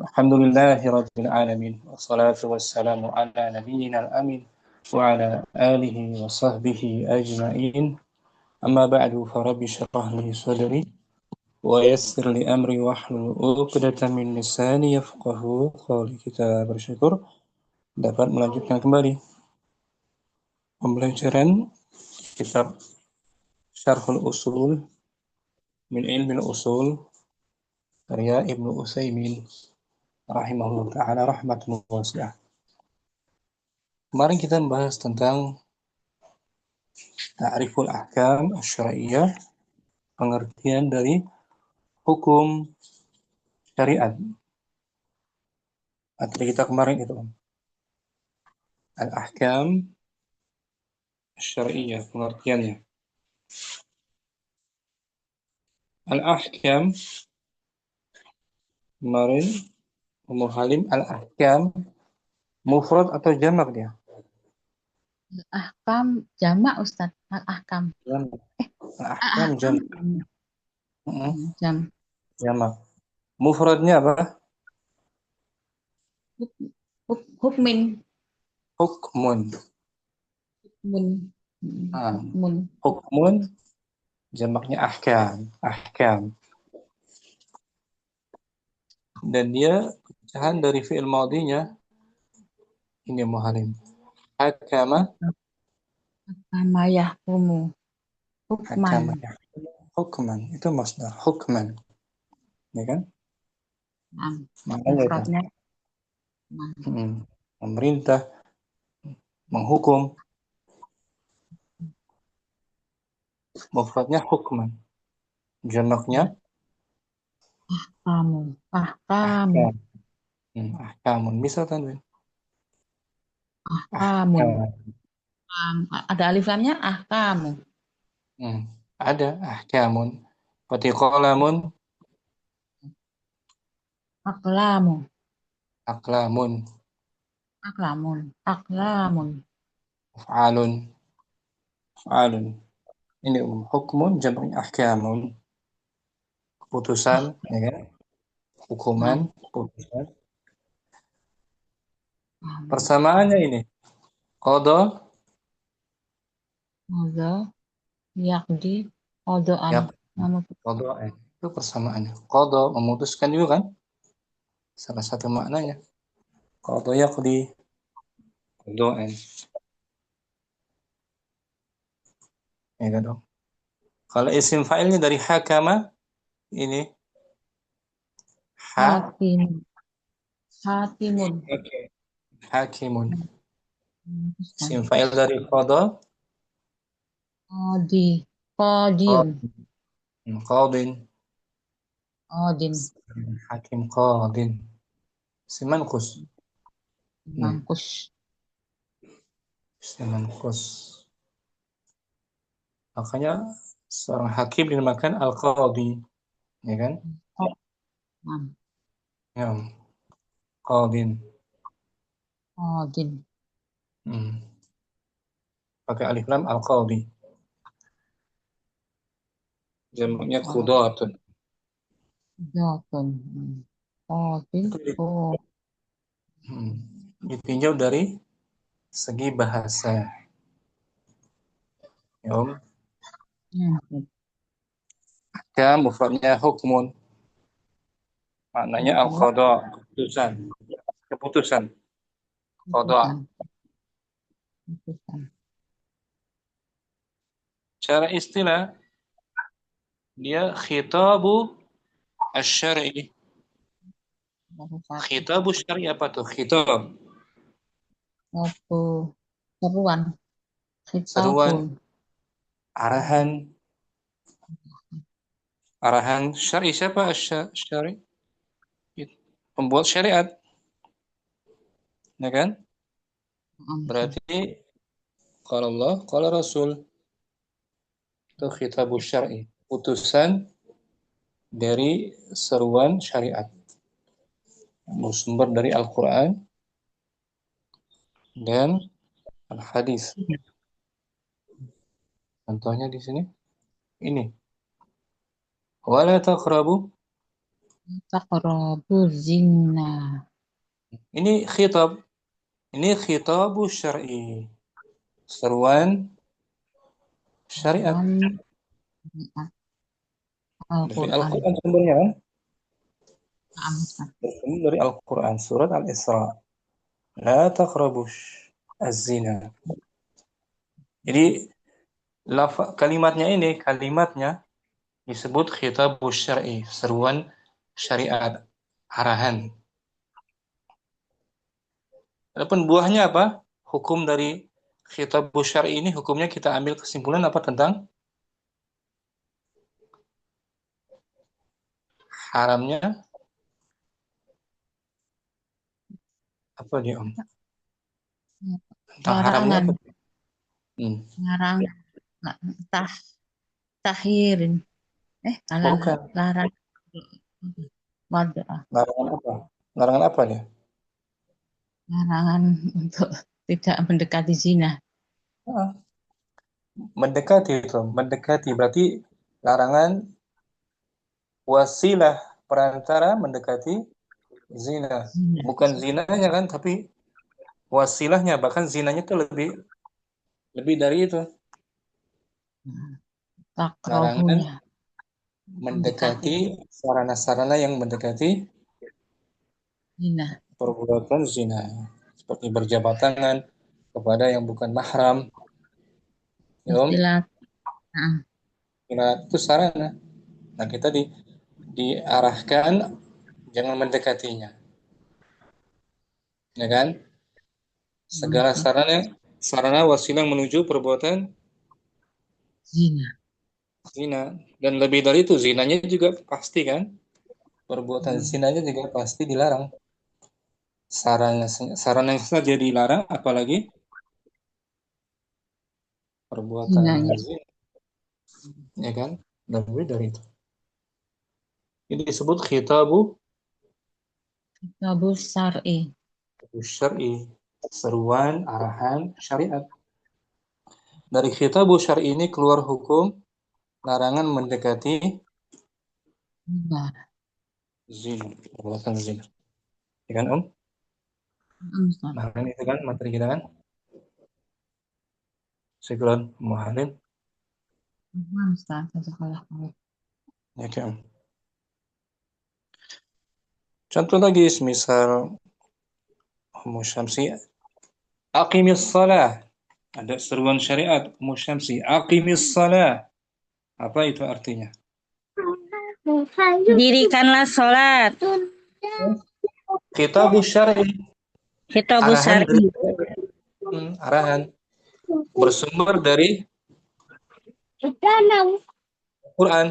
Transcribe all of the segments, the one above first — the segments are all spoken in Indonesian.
Alhamdulillahi Rabbil Alamin. Wassalatu wassalamu ala nabiyyina al-amin wa ala alihi wa sahbihi ajma'in. Amma ba'du farabbi syrah li sadri wa yassir li amri wahlul 'uqdatam min lisani yafqahu qawli. Kita bersyukur dapat melanjutkan kembali pembelajaran kitab Syarhul Usul min Ilmil Usul karya Ibnu Utsaimin rahimahullah ta'ala rahmatun wasi'ah. Kemarin kita membahas tentang ta'riful ahkam asy-syar'iyyah, pengertian dari hukum syariat. Materi kita kemarin itu al-ahkam asy-syar'iyyah, pengertiannya. Al-ahkam kemarin Ummu Halim, al-ahkam mufrad atau jamak dia? Ahkam jamak Ustaz. Ahkam. Jamak. Al-ahkam Ahkam jamak. jam. Jamak. Mufradnya apa? Hukmin. Hukmun. Hukmun. Nah, Hukmun. hukmun jamaknya ahkam. Ahkam. Dan dia pecahan dari fi'il madinya ini Ummu Halim. Hakama. Hakama yahkumu. Hukman. Hakama hukman, itu masdar hukman, ya kan? Maknanya itu Mufradnya. pemerintah menghukum, mufradnya hukman, jamaknya Kamu. Ahkamu. ahkam. Ahkamun bisa tanwin. Ahkamun. Ahkam. Ada alif lamnya ahkamu. Ada ahkamun. Seperti qalamun, Aklamu. aklamun, Aklamun. Aklamun. af'alun, af'alun. Ini hukmun jamaknya ahkamun, keputusan, ya kan? Hukuman, Ahkam. keputusan. Persamaannya ini qada, Qadha yakdi qadhaan. ya, qada itu persamaannya. Qada memutuskan juga kan? Salah satu maknanya. Qada yaqdi, qada'an. Ya kan dong? Kalau isim fa'ilnya dari hakama ini ha, Hakim. Hakimun. oke, hakimun. Memutuskan. Isim fa'il dari qada, Qadi. Qadiyun. qadin. Qadin. Hakim qadin. Isim manqus. Nih, Mangkus. isim manqus. Makanya seorang hakim dinamakan al-qadi, ya kan? Qadin. Ya, qadin. Qadin. Hmm. Pakai alif lam al-qadi. Jamaknya qudatun. Qadin. Qadin. Itu Oh. ditinjau dari segi bahasa. Ya, Om. Ya, mufradnya hukmun. Maknanya al-qada, keputusan. Keputusan. Qada. Keputusan. Keputusan. Secara istilah dia khitabu asy-syar'i. Baru satu. Khitabu syar'i apa tuh? Khitab. Satu. Seruan. Seruan, Kitabun. arahan, arahan syar'i siapa syar'i? Pembuat syariat, ya kan? Berarti kalau Allah, kalau Rasul itu khitabu syar'i, putusan dari seruan syariat. Bersumber dari Al-Qur'an dan Al-Hadis. Contohnya di sini ini. Wala taqrabu taqrabu zina. Ini khitab. Ini khitabu syar'i. Seruan syariat. Wan Dari Al-Quran. Al-Quran sumbernya kan? Naam, Ustaz. Bersumber dari Al-Quran. Surat Al-Isra. La taqrabush az-zina. Jadi kalimatnya disebut khitabus syar'i, seruan syariat, arahan. Adapun buahnya apa? Hukum dari khitabus syar'i ini, hukumnya kita ambil kesimpulan apa tentang haramnya, apa dia Om? Tentang haramnya Larangan, apa? Hmm. larangan, tah, tahirin. Kalah Bukan. larang. Wadah, Larangan apa? Larangan apa dia? larangan untuk tidak mendekati zina. Ah, mendekati itu, mendekati berarti larangan wasilah perantara mendekati zina. Zina. Bukan zinanya kan, tapi wasilahnya. Bahkan zinanya itu lebih lebih dari itu. Larangan Takrobunya mendekati mendekati sarana-sarana yang mendekati zina. perbuatan zina, seperti berjabat tangan kepada yang bukan mahram, ya Om. Istilah nah, Nah, itu sarana. Nah, kita diarahkan jangan mendekatinya, ya kan? Segala sarana wasilah menuju perbuatan zina. zina, dan lebih dari itu zinanya juga pasti kan? Perbuatan Hmm. zinanya juga pasti dilarang. Sarana sarana yang saja dilarang, apalagi perbuatan Zinanya. zina, ya kan? Lebih dari itu. Ini disebut khitabu Tabu syar'i. syar'i, seruan arahan syariat. Dari khitabu syar'i ini keluar hukum larangan mendekati Zina. zina, perbuatan zina. Ya kan Om? Ustaz. Nah, kan itu kan materi kita kan? Syukran, muhalim. Ustaz. Jazakallah khair. Ya kan? Contoh lagi, misal Ummu Syamsi, aqimis salah. Ada seruan syariat, Ummu Syamsi, aqimis salah. Apa itu artinya? Dirikanlah sholat. Khitabu syar'i, Khitabus arahan dari syar'i. arahan bersumber dari Quran,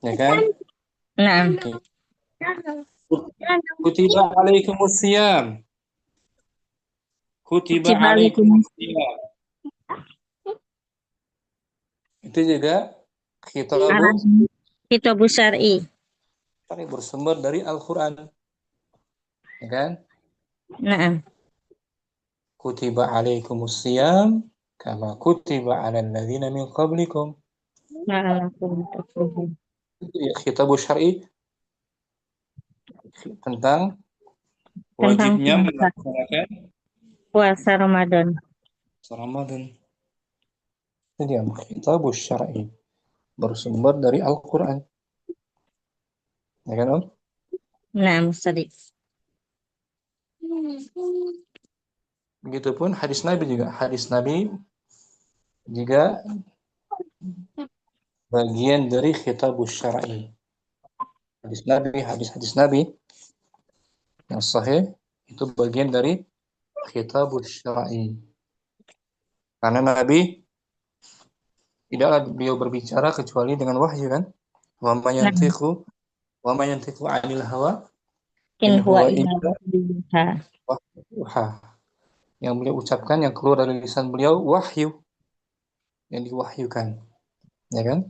ya kan? Nah, Kutiba alaikumus siyam. Kutiba kutiba alaikum alaikumus siyam. Itu juga khitabu arahan khitabus syar'i. tapi bersumber dari Al-Quran, ya kan? Nah, Kutiba alaikumus siyam kama kutiba alal ladzina min qablikum. la'allakum tattaqun. Itu ya khitabu syar'i tentang Tentang wajibnya puasa, melaksanakan puasa Ramadan. Ramadan. Itu dia khitabu syar'i bersumber dari Al-Quran, ya kan Om? Nah, Ustaz. Begitupun hadis Nabi juga. Hadis Nabi juga bagian dari khitabus syar'i. Hadis-hadis Nabi yang sahih itu bagian dari khitabus syar'i. Karena Nabi tidaklah beliau berbicara kecuali dengan wahyu kan? Wa ma Nah, yantiqu wa ma yantiqu 'anil hawa in in huwa huwa illa illa wahyuha. wahyuha. Yang beliau ucapkan, yang keluar dari lisan beliau wahyu, yang diwahyukan, ya kan?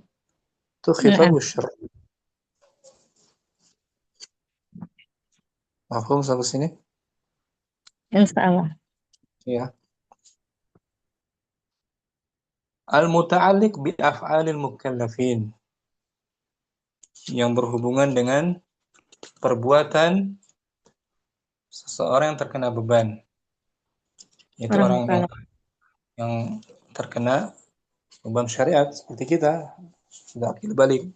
Itu Nah, khitabus syar'i. Mafhum sampai sini? insya Allah. Ya. Al-muta'alliq bi af'alil mukallafin, yang berhubungan dengan perbuatan seseorang yang terkena beban. Itu Orang orang mukallaf. yang terkena beban syariat seperti kita, sudah akil balik,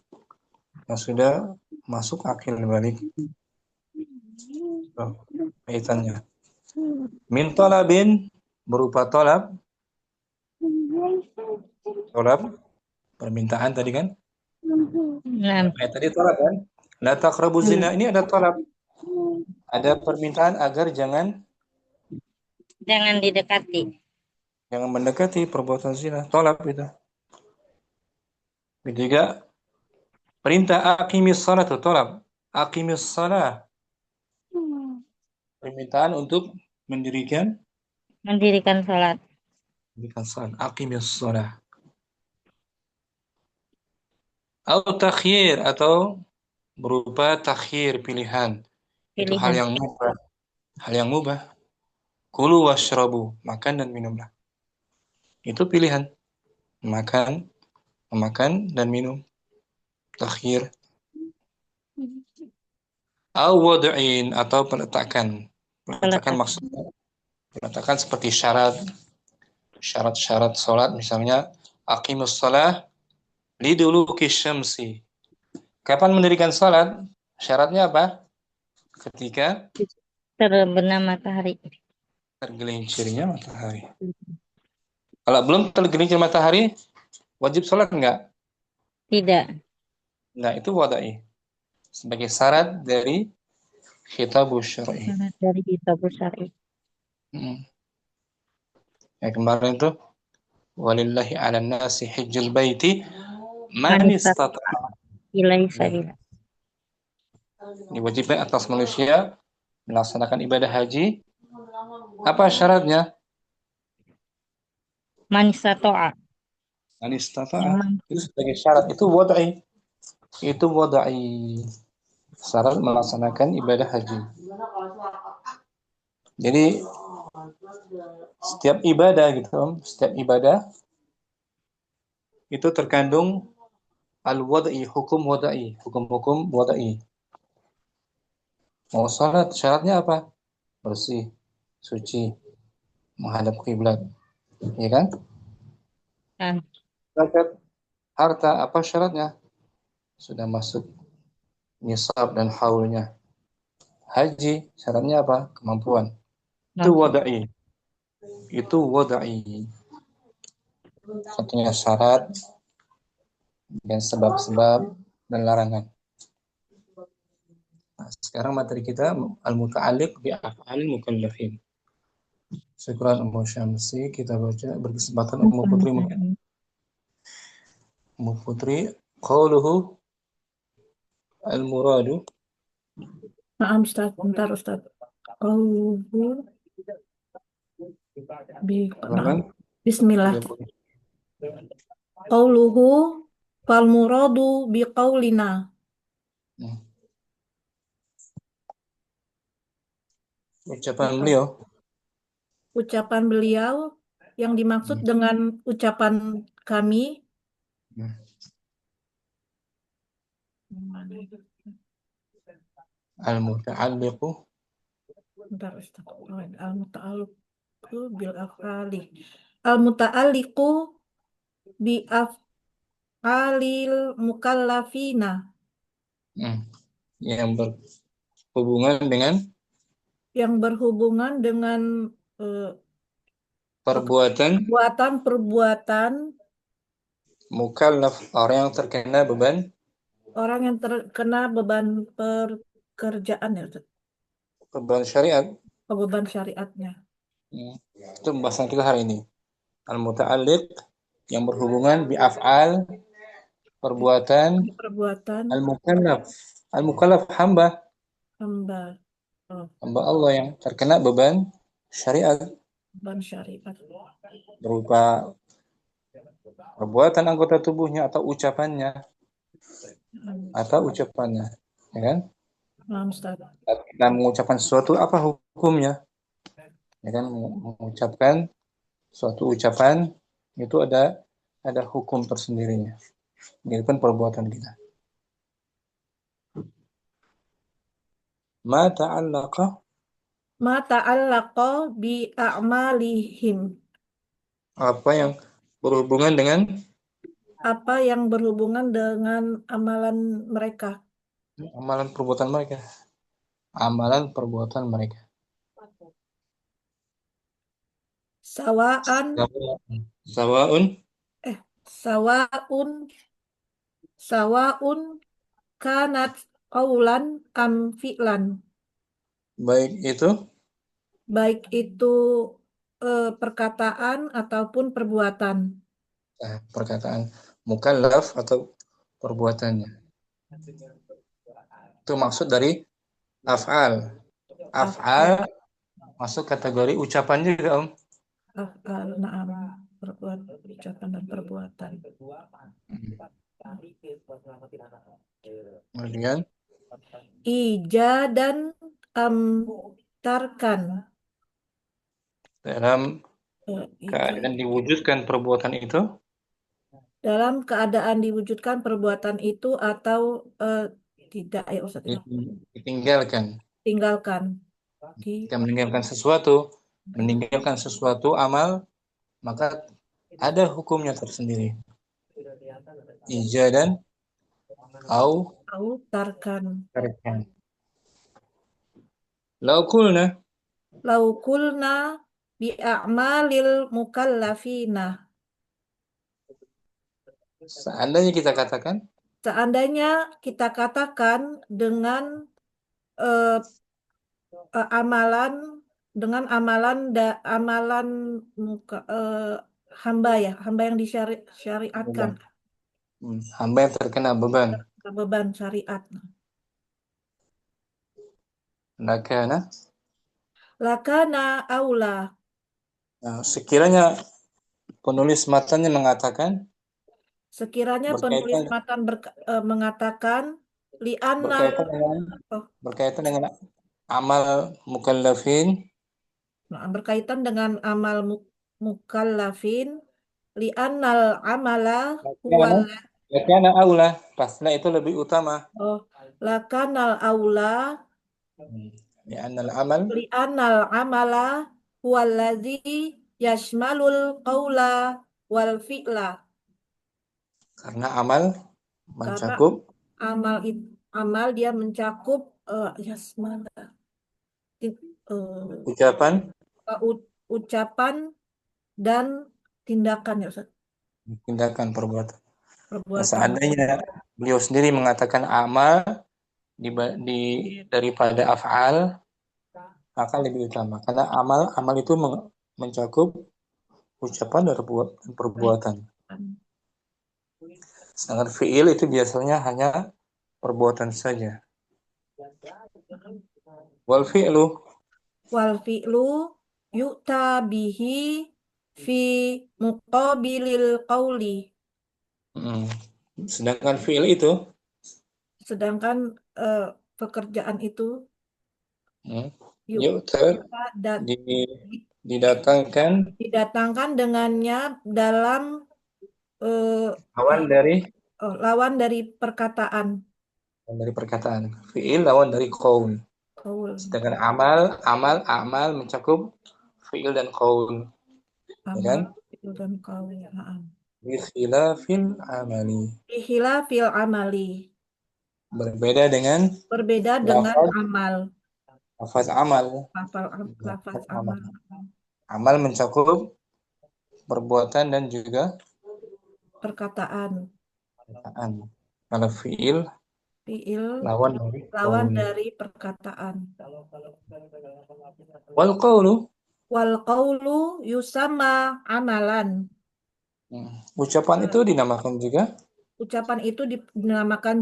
yang sudah masuk akil balik. Kaitannya. Min talabin berupa talab permintaan tadi kan? Nah, Tadi talab kan? La taqrabu zina, ini ada talab. Ada permintaan agar jangan jangan didekati. mendekati perbuatan zina. Talab itu. Ketiga, perintah aqimis salat itu talab. Aqimis salat. Permintaan untuk mendirikan Sholat. salat. Aqimis salat. Atau takhir atau berupa takhir pilihan. Itu hal Pilihan. yang mubah. Hal yang mubah. Kulu washrabu, makan dan minumlah. Itu pilihan. Memakan dan minum. Takhir. Wad'in atau peletakan. Peletakan maksudnya peletakan seperti syarat-syarat salat, misalnya aqimus shalah liduluki syamsi. Kapan mendirikan salat? Syaratnya apa? Ketika Terbenam matahari. tergelincirnya matahari. Kalau belum tergelincir matahari, wajib salat enggak? Tidak. Nah, itu wadai. Sebagai syarat dari khitabus syar'i. Syarat dari kitab syar'i. Ya, kemarin itu walillahi 'alan nasi hajjul baiti man Manisat istata'a. ilaihi sabila. Diwajibkan atas manusia melaksanakan ibadah haji. Apa syaratnya? Manisato'a. Man istata'a. Itu sebagai syarat. Itu wadai. Syarat melaksanakan ibadah haji. Jadi setiap ibadah itu terkandung al-wad'i, hukum-hukum wad'i. Mau salat syaratnya apa? Bersih, suci, menghadap kiblat. Ya kan? Zakat harta apa syaratnya? Sudah masuk nisab dan haulnya. Haji syaratnya apa? Kemampuan. Itu wadai. Satunya syarat dan sebab-sebab dan larangan. Nah, sekarang materi kita al-muta'alliq bi af'alil mukallafin. Syukran Ummu Syamsi, kita baca berkesempatan Ummu Putri mungkin. Ummu Putri, qauluhu al-muradu. Maaf Ustaz, bentar Ustaz. Qauluhu Bismillah. Qauluhu fal muradu biqaulina. Ucapan beliau yang dimaksud dengan ucapan kami. Al-muta'alliqu. Bentar Ustaz. Al-muta'alliqu bil af'ali. Al-muta'alliqu bi af'alil mukallafina. Yang berhubungan dengan perbuatan mukallaf, orang yang terkena beban pekerjaan ya Ustaz. Beban syariat. Beban syariatnya. Itu pembahasan kita hari ini. Al-muta'alliq yang berhubungan bi af'al perbuatan al-mukallaf. Al-mukallaf hamba Allah yang terkena beban syariat. Berupa perbuatan anggota tubuhnya atau ucapannya. Ya kan? Kita mengucapkan sesuatu, apa hukumnya? Ya kan, mengucapkan suatu ucapan itu ada hukum tersendirinya. Ini kan perbuatan kita. Ma ta'allaqa. Ma ta'allaqa bi a'malihim. Apa yang berhubungan dengan Apa yang berhubungan dengan amalan mereka. amalan perbuatan mereka. Amalan perbuatan mereka. Sawaan, Sawaun. sawaun, sawaun kanat qaulan am fi'lan. Baik itu Baik itu perkataan ataupun perbuatan. perkataan mukallaf atau perbuatannya. Itu maksud dari af'al. Af'al masuk kategori ucapan juga, Om. Af'al, na'am, perbuatan, ucapan dan perbuatan. Kemudian Ijadan am tarkan. dalam Ijad. keadaan diwujudkan perbuatan itu Dalam keadaan diwujudkan perbuatan itu atau tidak ya Ustaz ya. ditinggalkan. Tinggalkan. Jika meninggalkan sesuatu amal, maka ada hukumnya tersendiri. Ijadan au Tarkan. tarkan. Lau qulna Lau kulna bi a'malil mukallafina. seandainya kita katakan Seandainya kita katakan dengan eh, amalan amalan hamba ya, hamba yang disyariatkan, hamba yang terkena beban, beban syariat. Lakana aula. sekiranya penulis matanya mengatakan Sekiranya penulis matan mengatakan li'anna berkaitan dengan amal mukallafin, berkaitan dengan amal mukallafin li'annal amala huwal lakana aula, pastinya itu lebih utama. lakanal aula li'annal amala huwallazi yashmalul qawla wal fi'la. Karena amal mencakup amal dia mencakup yasmal ucapan dan tindakan ya Ustaz. Tindakan perbuatan. Seandainya beliau sendiri mengatakan amal daripada af'al, maka lebih utama. Karena amal itu mencakup ucapan dan perbuatan. Sedangkan fi'il itu biasanya hanya perbuatan saja. Wal fi'lu yu'ta bihi fi muqabilil qawli. Sedangkan fi'il itu pekerjaan itu didatangkan dengannya dalam lawan dari perkataan. Fi'il lawan dari qaul. Sedangkan amal mencakup fi'il dan qaul. Amal, fi'il dan qaul. Bikhilafil amali. Berbeda dengan amal. Lafaz amal. Amal mencakup perbuatan dan juga perkataan. Kalau fi'il lawan dari perkataan. Wal qawlu yusamma amalan. Ucapan itu dinamakan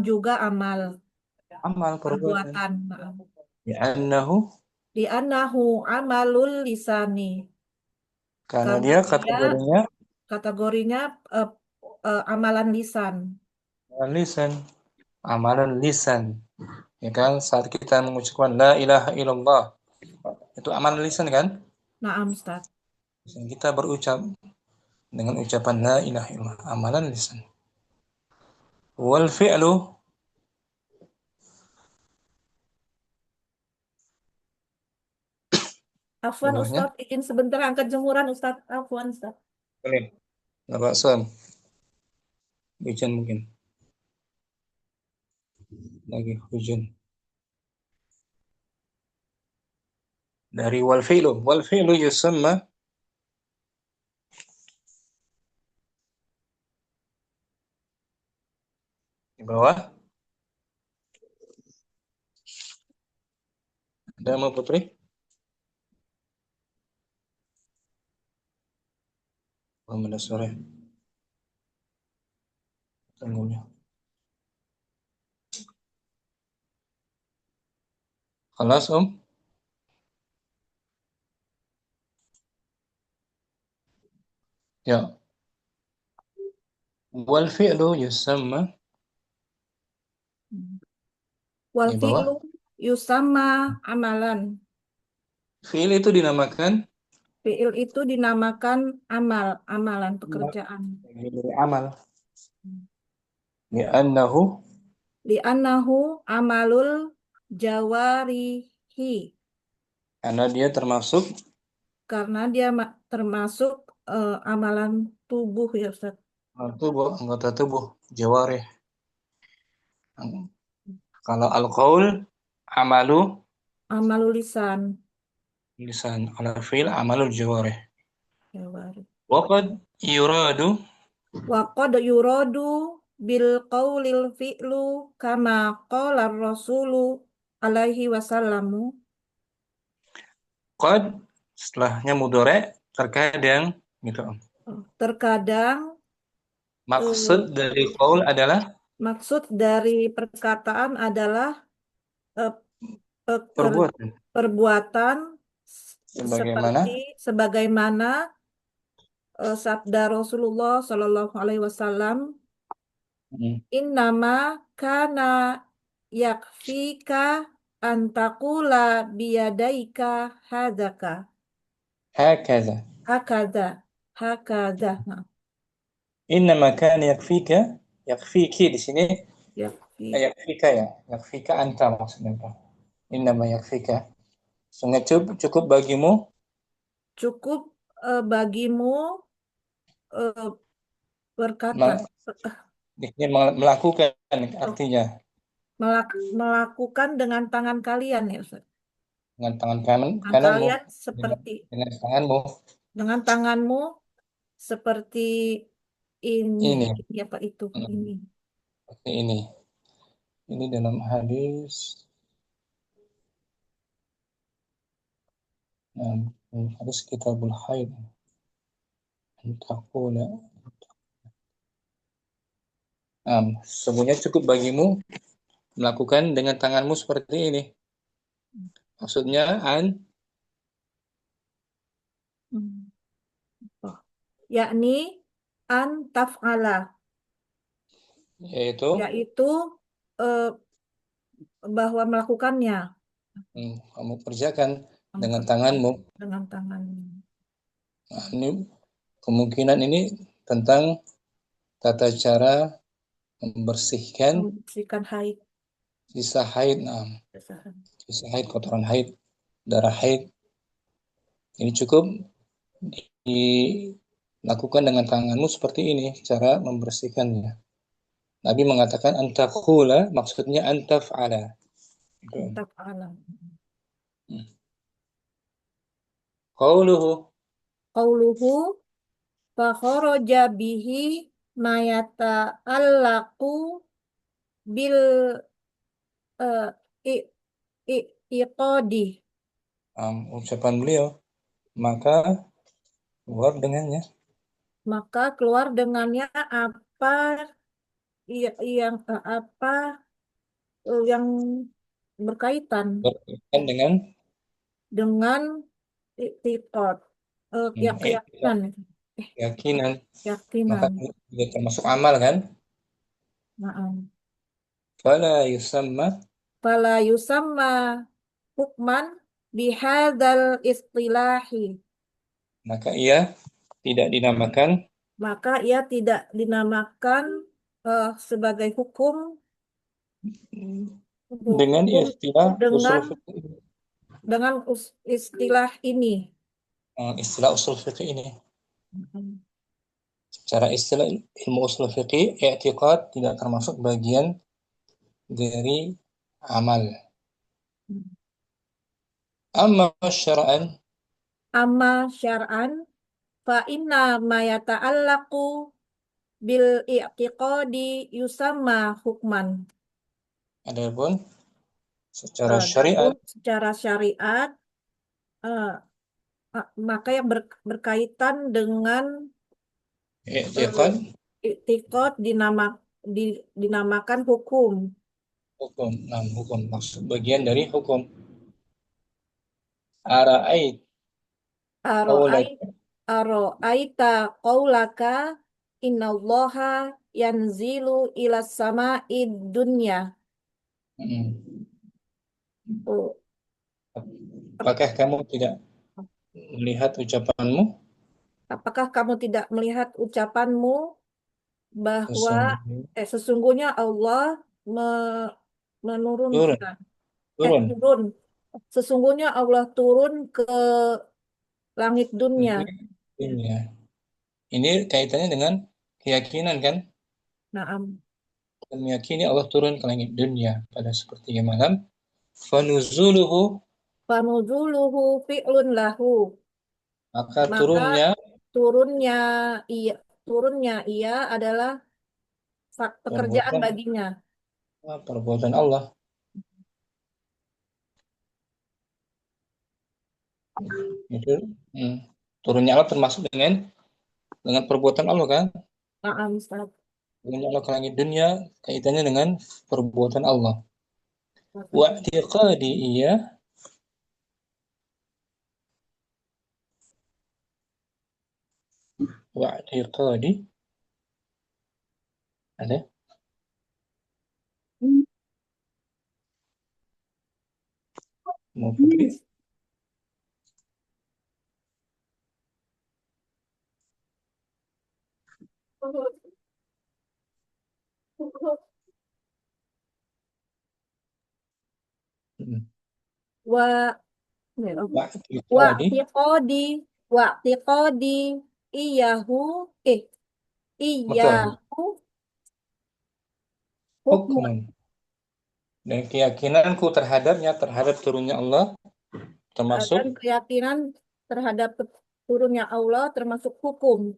juga amal perbuatan. Li'annahu amalul lisani. Karena dia kategorinya amalan lisan. Amalan lisan. Ya kan, saat kita mengucapkan la ilaha illallah, itu amalan lisan kan? Na'am, Ustaz. Kita berucap dengan ucapan la ilaha illallah, amalan lisan. Wal fi'lu Afwan Bawahnya. Ustadz, izin sebentar angkat jemuran Ustadz. Afwan Ustadz. Boleh. Nggak bakso. Hujan mungkin. Lagi hujan. Dari wal fi'lu. Wal fi'lu yusamma. Di bawah. Ada mau Putri? Ada sore. Tunggunya. Kelas Om? Ya. Wal fi'lu yusamma. Wal Di bawah. fi'lu yusama amalan. Fi'il itu dinamakan Fi'il itu dinamakan amalan pekerjaan. dari amal. Li'annahu Li'annahu amalul jawarihi. karena dia termasuk Karena dia termasuk amalan tubuh ya Ustaz. anggota tubuh, jawarih. Kalau al-qaul amalu Amalul lisan. lisan, kalau fi'il amalul jawarih. Jawarih. Waqad yuradu Wa qad yuradu bil qaulil fi'lu kama qala rasulu alaihi wasallamu. qad setelahnya mudhari terkadang gitu. Terkadang Maksud dari qaul adalah maksud dari perkataan adalah eh, perbuatan. perbuatan Sebagaimana sebagaimana sabda Rasulullah Shallallahu Alaihi Wasallam, innama kana yakfika antakula biyadaika hadaka hakaza. hakada hakada. Nah, Innama kana yakfiki di sini yakfi yakfika ya. Yakfika anta maksudnya Pak. Innama yakfika. Sungguh cukup bagimu cukup bagimu berkata ma- melakukan artinya melakukan dengan tangan kalian ya Ustaz. dengan tangan kananmu Kalian dengan, seperti dengan tanganmu dengan tanganmu seperti ini ini apa itu ini. seperti ini dalam hadis hadis kitabul haid taqula sesungguhnya cukup bagimu melakukan dengan tanganmu seperti ini, maksudnya Yakni an taf'ala yaitu yaitu eh, bahwa melakukannya kamu kerjakan dengan tanganmu. dengan tanganmu. Nah, ini kemungkinan ini tentang tata cara membersihkan Membersihkan haid. sisa haid, sisa haid, kotoran haid, darah haid. Ini cukup dilakukan dengan tanganmu seperti ini cara membersihkannya. Nabi mengatakan antakula, maksudnya antaf'ala. Taf'ala. Qauluhu fa kharaja bihi mayata allaku bil i- iqadi. Ucapan beliau, maka keluar dengannya. Maka keluar dengannya apa yang yang berkaitan Berkaitan dengan iqad keyakinan keyakinan, maka keyakinan. itu termasuk amal kan? Nah, Fala yusamma, fala yusamma hukman bihadzal istilahi. maka ia tidak dinamakan Maka ia tidak dinamakan sebagai hukum dengan istilah usul dengan fikih. dengan istilah ini. Istilah usul fikih ini. Secara istilah ilmu usul fikih, i'tiqad tidak termasuk bagian dari amal. Amma syara'an, Amma syar'an fa inna ma yata'allaqu bil i'tiqadi yusamma hukman. adapun secara syariat, Secara syariat eh, maka yang berkaitan dengan i'tiqad i'tiqad dinamakan hukum. hukum. Nah, hukum maksud bagian dari hukum. Ara'ait qaulak, Aro'aita qaulaka innallaha yanzilu ila sama'id dunya. Oh, apakah kamu tidak melihat ucapanmu? apakah kamu tidak melihat ucapanmu bahwa Sesungguhnya sesungguhnya Allah me- menurunkan turun turun. Sesungguhnya Allah turun ke langit dunia. dunia. Ini kaitannya dengan keyakinan kan? Naam. Dan meyakini Allah turun ke langit dunia pada sepertiga malam. Fanuzuluhu, Fanuzuluhu fi'lun lahu. maka Maka turunnya turunnya ia turunnya ia adalah pekerjaan perbuatan baginya. perbuatan Allah. Itu turunnya Allah termasuk dengan perbuatan Allah kan? Naam, Ustaz. Turunnya Allah ke langit dunia kaitannya dengan perbuatan Allah. Wa i'tiqadi iya wa i'tiqadi ada mau Putri? Wa Wa wa i'tiqadi tiqodi wa tiqodi iyahu eh betul. iyahu hukmun. Hukmun. Dan keyakinanku terhadap turunnya Allah termasuk Dan keyakinan terhadap turunnya Allah termasuk hukum.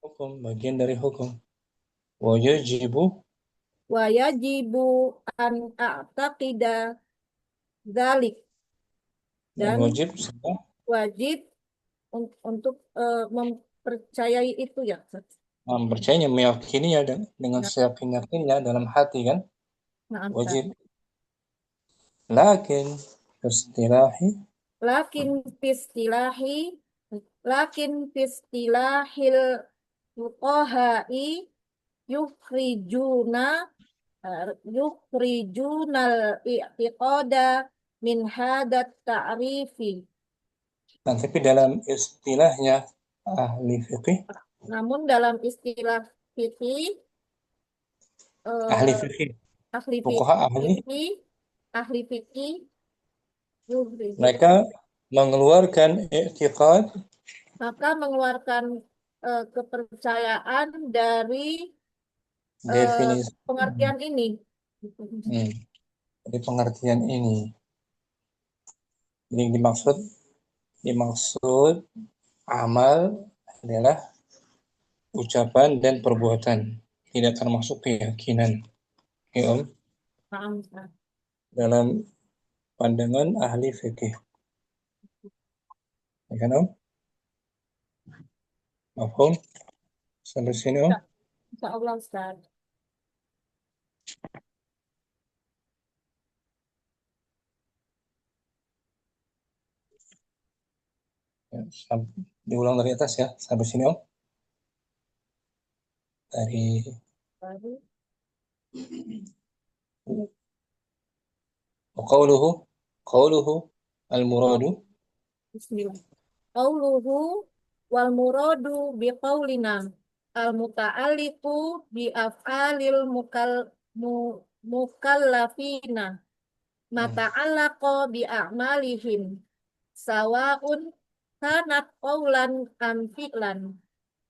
hukum, bagian dari hukum. Wa yajibu, Wa yajibu an a'taqida dzalik. dan Dan wajib wajib untuk mempercayai itu ya. mempercayainya, meyakininya dengan Nah, seyakin-yakinnya dalam hati kan, nah, Ustaz. wajib. Lakin istilahi Lakin fistilahi lakin fistilahil fuqahai yukhrijuna yukhrijunal i'tiqada min hadat ta'rifi. dan tapi dalam istilahnya ahli fikih, Namun dalam istilah fikih ahli eh, fikih, ahli fuqaha ahli, fikih ahli fikih yukhriju mereka mengeluarkan i'tiqad maka mengeluarkan kepercayaan dari definisi pengertian ini. dari pengertian ini. Jadi dimaksud amal adalah ucapan dan perbuatan, tidak termasuk keyakinan. Ya, Om, Paham, Ustaz? dalam pandangan ahli fikih. Ya kan, Om? Mafhum? Sampai sini, Om? Insya Allah, Ustaz. Ya, diulang dari atas ya, sampai sini, Om. Dari Baru qauluhu qauluhu al-muradu Bismillah. Qauluhu wal muradu bi qaulina al muta'alliqu bi af'alil mukallafina mata'allaqa bi'a'malihim sawa'un kanat qawlan am fi'lan.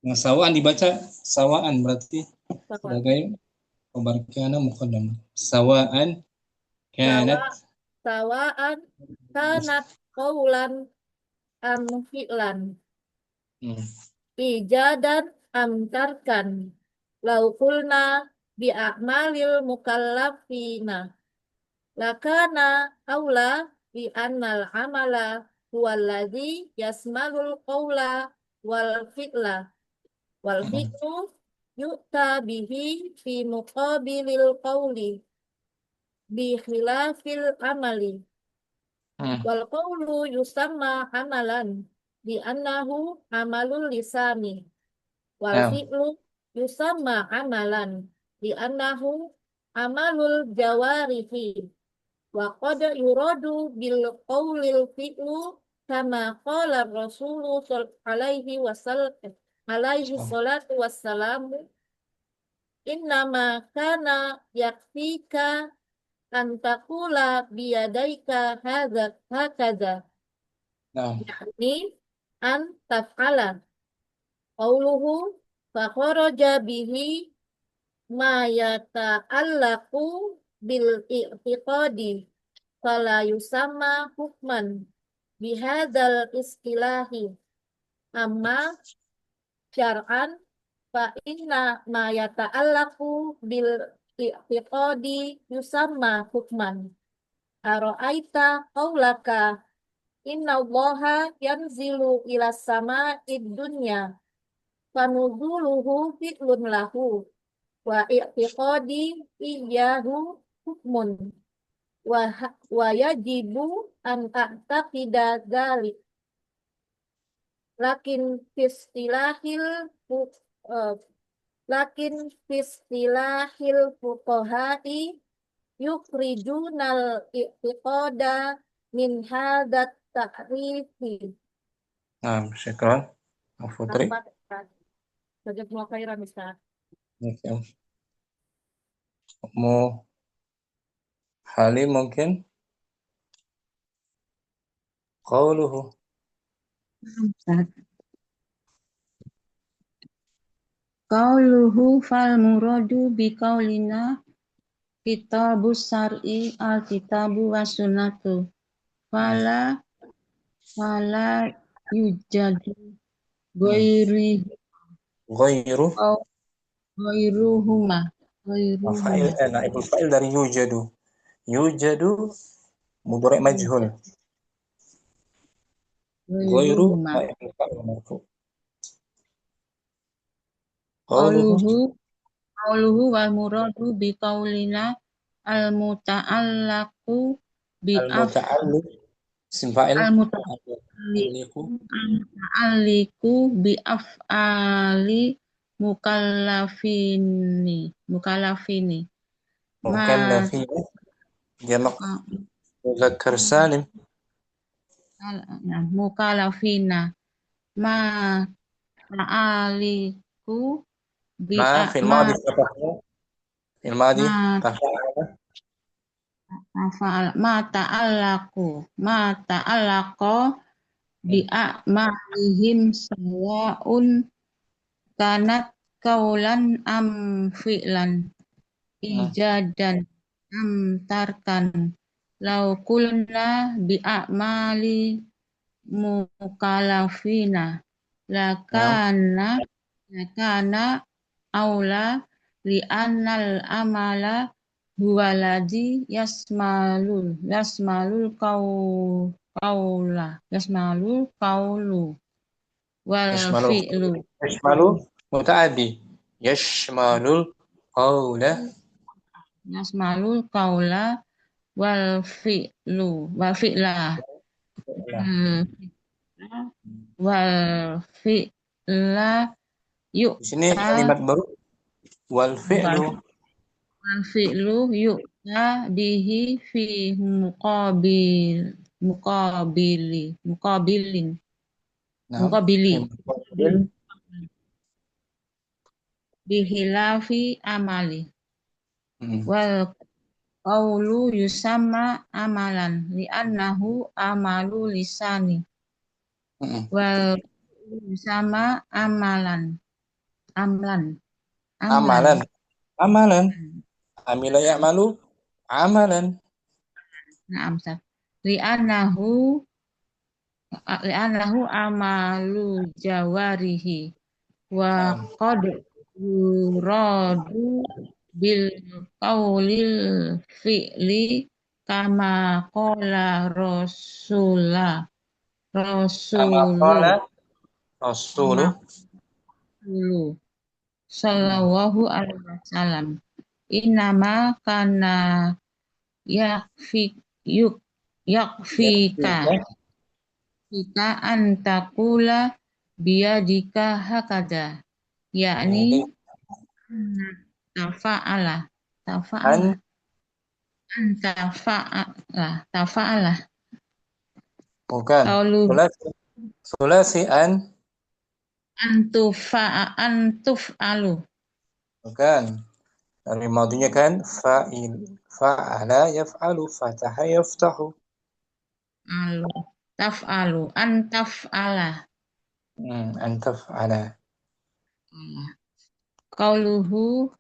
Nah, sawaan dibaca sawaan berarti Sawa sebagai khabar kana muqaddam. Sawaan kanat sawa'an kanat qawlan am fi'lan. hmm. Ijadan am tarkan. Lau qulna bi'a'malil mukallafina lakana aula bi annal amala huwallazi yasmalul qawla wal fi'la wal fi'lu yu'ta bihi fi muqabilil qawli bi khilafil amali wal qawlu yusamma amalan bi annahu amalul lisani wal Nah, fi'lu yusamma amalan bi annahu amalul jawarihi wa qad yuradu bil qawlil fi'lu kama qala Rasulu alaihi wasallam alaihi salatu wassalamu innama kana yakfika an taqula biyadaika hadza hakaza nah, yakni an taf'ala qawluhu fa kharaja bihi ma yata'allaqu bil i'tiqadi fala yusamma hukman bihadzal istilahi amma syar'an fa inna ma yata'allaqu bil i'tiqadi yusamma hukman ara'aita qaulaka inna allaha yanzilu ila sama'id dunya fanuzuluhu fi'lun lahu wa i'tiqadi iyyahu hukmun wa yajibu an a'taqida dzalik lakin fistilahil uh, lakin fistilahil fuqaha'i yukhrijunal i'tiqada min hadat ta'rifi. nah, syukran. Putri. Jazakumullah khairan Ustaz. Oke. Mau Halim mungkin qauluhu Ustaz. Qauluhu fal muradu bi qaulina kitabus syar'i al-kitabu was sunnatu fala yujadu ghairi ghairu au ghairuhuma fa'il naibul fa'il dari yujadu mudhari' majhul ghairu ghairuhuma naibul fa'il marfu qauluhu wal muradu bi qaulina al muta'allaqu bi al-muta'alliq isim fa'il al al-muta'alliqu muta'alliqu bi af'ali mukallafini ma mukallafin jamak muzakkar salim mukallafina ma ta'aliku bi ma fil madi fatahnya fil madi ma tafa'ala ma ta'allaqo bi a'malihim sawa'un kanat kaulan am fi'lan ijadan am tarkan lau kulna bi a'mali mukallafina lakana aula li annal amala huwaladzi yasmalul qaulu wal fi'lu yashmalu muta'addi yashmalul qawla yasmalul qaula wal fi'la wal fi'la yuk di sini kalimat baru wal fi'lu yu'ta bihi fi muqabilin bihilafi amali wal Qawlu yusamma amalan li'annahu amalu lisani Mm-mm. wal fi'lu yusamma amlan. Amlan. Amalan. Amalan. Amila ya'malu amalan. Naam, Ustaz. Li'annahu amalu jawarihi wa Naam. qad yuradu bil qaulil fi'li kama qala Kama rasulu qala Rasuluh. rasulu sallallahu alaihi wasallam innama kana yakfi yuk yakfika Yakfika. jika antakula biyadika hakada yakni Ini tafa'ala an tafa'ala tafa'ala bukan. qaulu Sulasi an antuf'alu bukan. Dari madinya kan fa'il. Fa'ala yaf'alu. Fataha yaftahu. alu taf'alu antaf'ala An taf'ala. qauluhu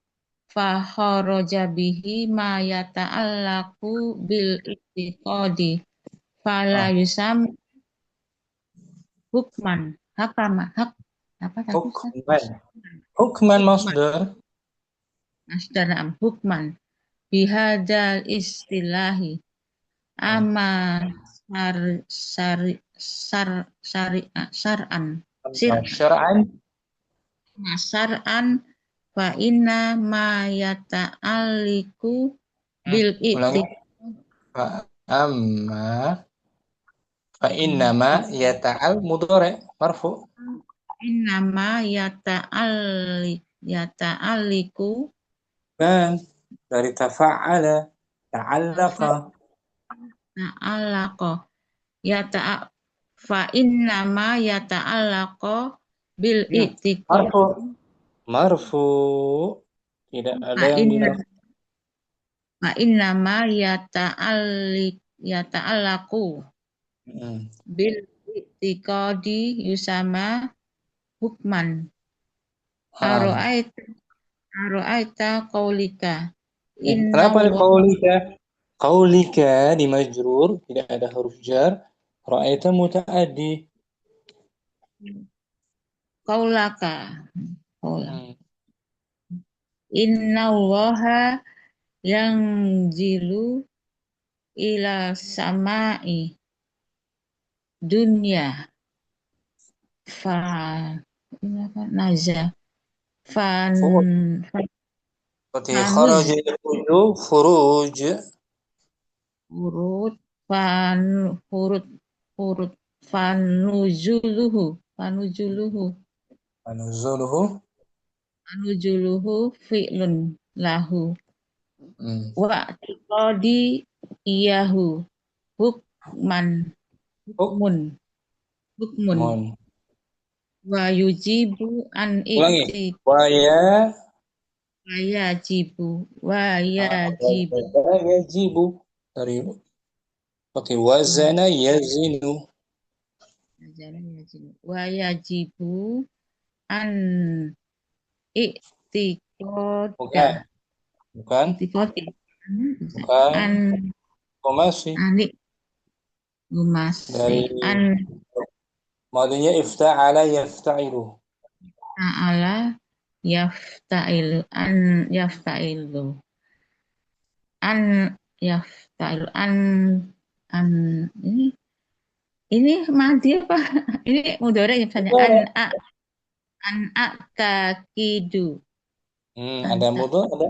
fa kharaja bihi ma yata'allaqu bil i'tiqadi fala Ah, yusam hukman hakama hak apa tadi Ustaz? hukman. Hukman Hukman masdar. masdaram hukman bihadal istilahi ama sar sari sar sari sar'an sir Syar'an. sar'an fa inna ma yata'alliqu bil Ulangi. Amma fa innama yata'al mudhari' marfu. innama yata'alliqu Dan dari tafa'ala ta'allaqa. ta'allaqa yata fa innama yata'allaqa bil i'tiqad Marfu. Marfu. Tidak ada fa yang inna bilang fa innama yata'allaqu bil i'tiqadi yusama hukman aro'aita qaulika Kenapa innallaha qaulika? Qaulika di majrur tidak ada huruf jar. Ra'aita muta'addi. qaulaka qaula Hmm. innallaha yanzilu ila sama'i dunya fa ini apa naza fan Seperti fanuz kharaja yakhruju furuj. hurut fan hurut hurut fanujuluhu Nuzuluhu. fi'lun lahu Hmm. wa tiqadi iyahu hukman hukmun hukmun Hukmun. wa yujibu an Ulangi. ikti Yajibu. wa yajibu Dari seperti wazana yazinu. wa yajibu an iktiqoda Bukan. iktiqodi Bukan. an Komasi. anik Dari an madinya ifta'ala yafta'ilu. ta'ala yafta'ilu yafta'ilu an yafta'ilu an ini madi apa ini mudhari ya misalnya an takidu Ada mudhari, ada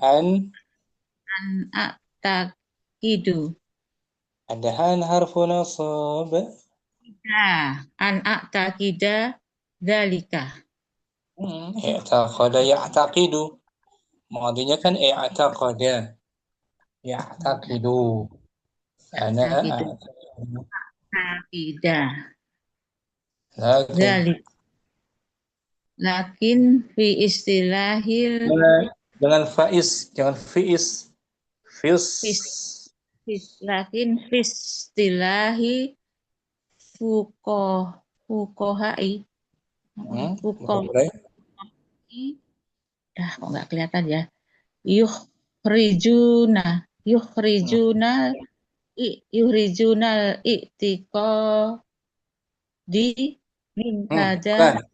an. an takidu Ada harfu nasab. an takida dalika I'taqada ya'taqidu. Madinya kan i'taqada. Ya'taqidu. Ana takidu a'taqidu. takida Lakin. dalik lakin fi istilahil Jangan faiz. Jangan fiis. Fis. Lakin fistilahi fukohai Mulai. dah kok nggak kelihatan ya. Yukhrijuna yukhrijunal i'tiqo di min hada Bukan.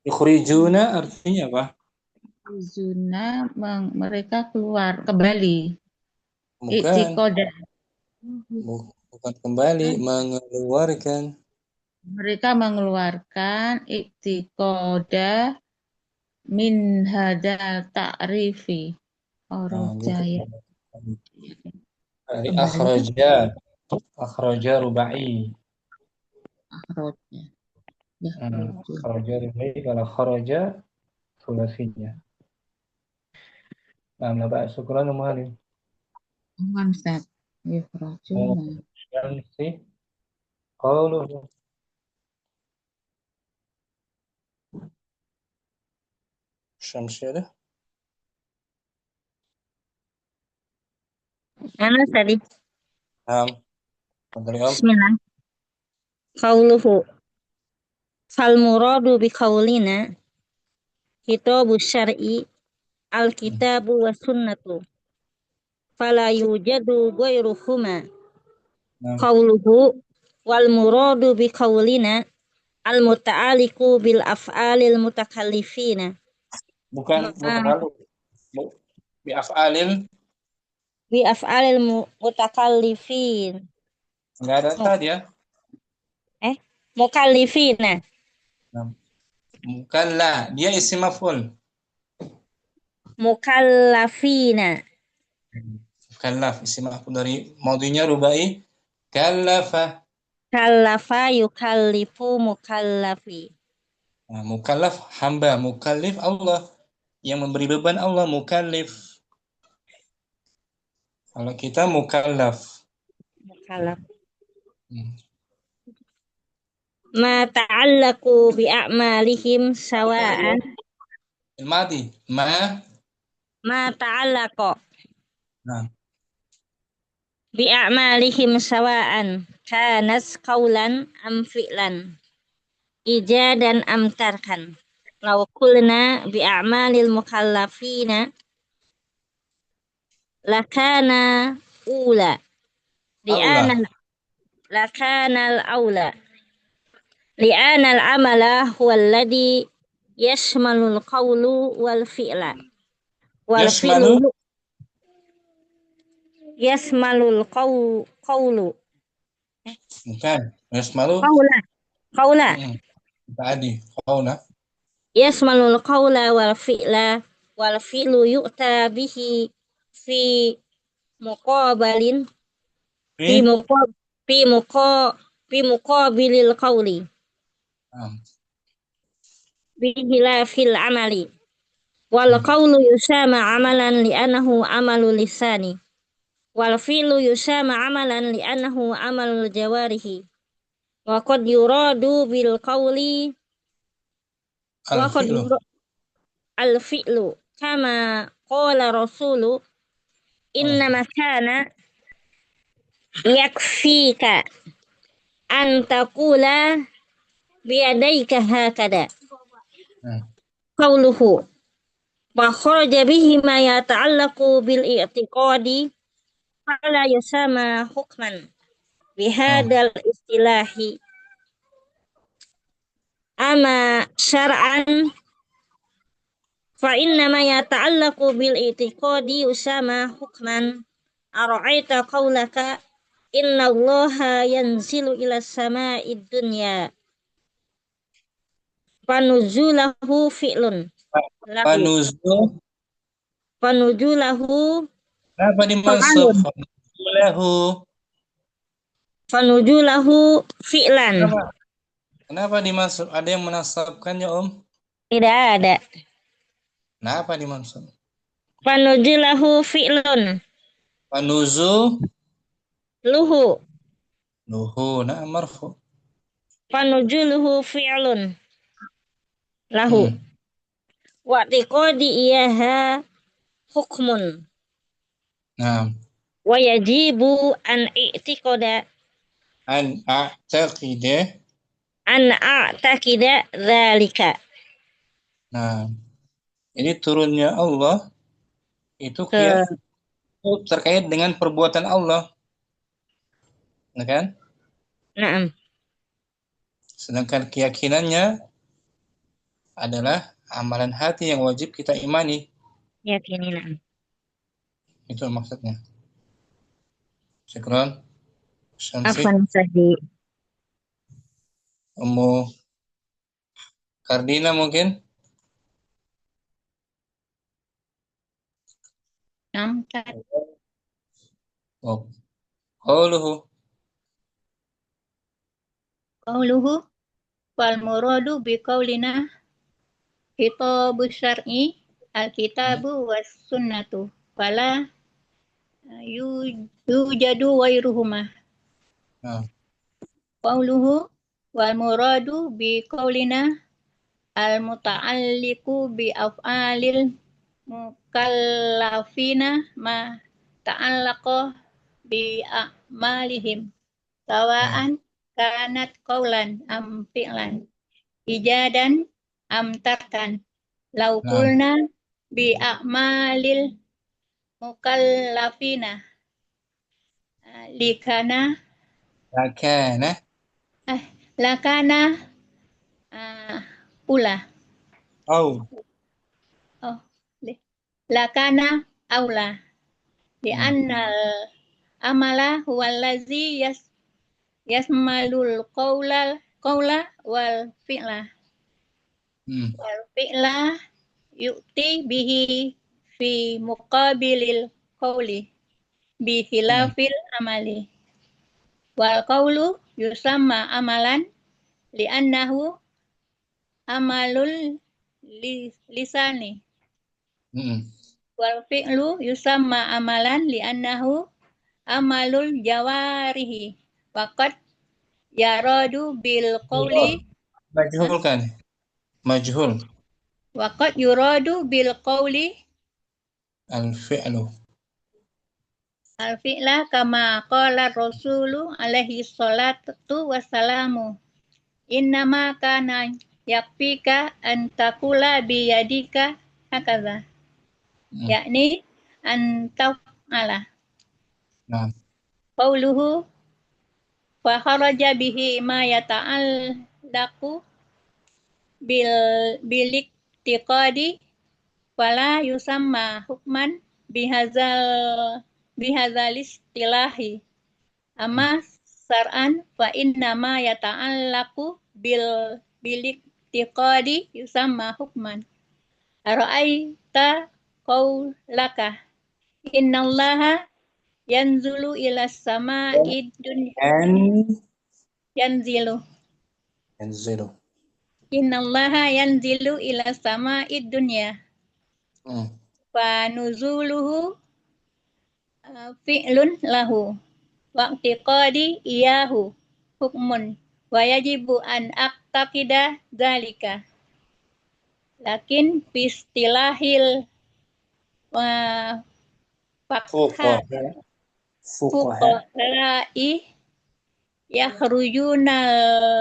Yukhrijuna artinya apa? yukhrijuna mereka keluar kembali Bukan. i'tiqoda Bukan kembali, mengeluarkan. mereka mengeluarkan i'tiqoda min hada ta'rifi jaya Dari kembali akhraja rubai. akhrajnya Akhraja rubai kalau kharaja sulasinya. Nah, Pak syukran umali. Ustaz yukhrajuna Syamsi qauluhu. Syamsi ada? Mana tadi? Bismillah. Qauluhu. Fal muradu bi qaulina kitabu syar'i al-kitabu wa sunnatu. Fala yujadu ghairuhuma. Qauluhu wal muradu bi qaulina al-muta'aliqu bil af'alil mutakallifina. Bukan mutakallim. Bi af'alil mutakallifin. Enggak ada tadi ya. Mukallifina. Mukalla, dia isim maf'ul. Mukallafina. Kallaf, isim maf'ul dari madinya rubai. Kallafa. Kallafa yukallifu mukallafi. Nah, mukallaf hamba, mukallif Allah. Yang memberi beban Allah, mukallif. Kalau kita mukallaf. Mukallaf. Ma ta'allaqu bi a'malihim sawa'an. Al-madi. Ma ta'allaqa. Nah. Bi a'malihim sawa'an. Kanas qawlan am fi'lan. Ijadan am tarkan. Law kulna bi a'malil mukallafina lakana ula. Lakana al-aula. Li'ana al-amala huwa alladhi yashmalul qawlu wal fi'la. Wal fi'lu yashmalul qawlu. Bukan. Yashmalu. Qawla. Tadi. Qawla. Yashmalul qawla wal fi'la. Wal fi'lu yu'ta bihi fi muqabalin. Fi muqabilil qawli. Bihilafil amali. Wal qawlu yusama amalan li'annahu amalu lisani. Wal fi'lu yusama amalan li'annahu amalul jawarihi. Wa qad yuradu bil qawli al fi'lu kama qala rasulu innama kana yakfika an taqula biyadayka hakada. Qawluhu wa kharaja bihi ma yata'allaqu bil i'tiqadi fala yusama hukman bihadal istilahi ama syar'an fa inna ma yata'allaqu bil i'tiqadi yusama hukman ara'aita qawlaka inna allaha yanzilu ila sama'id dunya fanuzulahu fi'lun. Fanuzulahu. Kenapa dimaksud? Fanuzulahu fi'lan. Kenapa dimaksud? Ada yang menasabkannya, Om? Tidak ada. Kenapa dimaksud? Fanuzulahu fi'lun. Luhu, nah marfu. Fanuzuluhu fi'lun lahu. Wa tiqadi iyaha hukmun. Nah. Wa yajibu an i'tiqada An a'taqida. an a'taqida dzalika. Nah, ini turunnya Allah itu Ke terkait dengan perbuatan Allah, ya kan? Naam. Sedangkan keyakinannya adalah amalan hati yang wajib kita imani. Yakini naam. Itu maksudnya. Syukran. Syamsi, Afwan Ustazi. Ummu Kardina mungkin. Nam Tat. Oh, qauluhu. Qauluhu wal muradu bi qaulina khitabu syar'i alkitabu was sunnatu fala yujadu wairuhuma. Nah, Qauluhu wal muradu bi qaulina al muta'alliqu bi af'alil mukallafina ma ta'allaqa bi a'malihim sawa'an kanat qaulan am fi'lan ijadan am tarkan law nah, qulna bi a'malil mukallafina likana lakana. lakana ula Oh, oh lakana aula di hmm, annal amala huwa allazi yasmalul qawla wal fi'la hmm, yu'ti bihi fi muqabilil qawli bi hmm, khilafil amali wal qawlu yusamma amalan li'annahu amalul lisani hmm. wal fi'lu yusamma amalan li'annahu amalul jawarihi waqad yaradu bil qawli Majhul kan? Majhul. waqad yuradu bil qawli Al-fi'lu. al fi'la kama qala rasulu alaihi salatu wassalamu innama kana yakfika an takula biyadika hakaza Hmm. yakni an taf'ala Nah, qauluhu fa kharaja bihi ma yata'allaqu biliktiqadi fala yusamma hukman bihazal istilahi amma sar'an fa inna ma yata'allaqu biliktiqadi yusamma hukman ara'aita qaulaka innallaha yanzulu ila sama'id dunya and yanzilu zero. innallaha yanzilu ila sama'id dunya Hmm. fa nuzuluhu fi'lun lahu waqtiqadi iyahu hukmun wa yajibu an aqtaqida dzalika lakin fistilahil fakha Fuqaha. Fuqaha. fuqarai yakhrujuna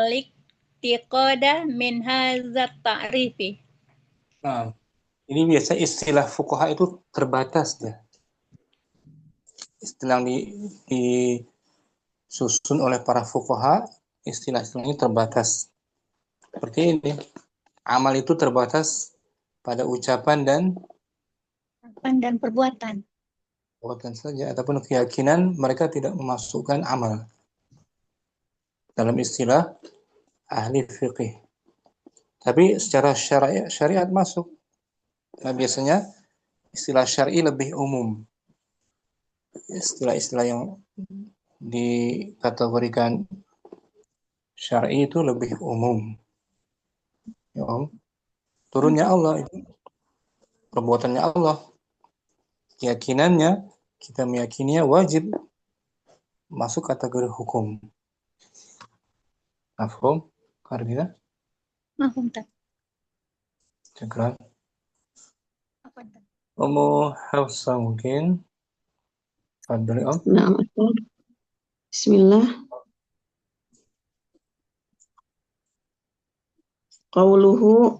liqtiqada min hadzat ta'rifi. Nah, ini biasa istilah fuqaha itu terbatas ya. Istilah yang disusun oleh para fuqaha, istilah-istilah ini terbatas. Seperti ini. Amal itu terbatas pada ucapan dan Perbuatan. perbuatan saja, ataupun keyakinan mereka tidak memasukkan amal dalam istilah ahli fiqih. Tapi secara syariat masuk. Nah, biasanya istilah syar'i lebih umum. Istilah-istilah yang dikategorikan syar'i itu lebih umum. Ya, Om. Turunnya Allah itu perbuatannya Allah. Keyakinannya kita meyakininya wajib masuk kategori hukum. Mafhum? Kardina? Mahum tak. Syukran. Apa tak? Ummu Hafsah mungkin. Fadli Om. Nah, Ustaz. Bismillah. Qauluhu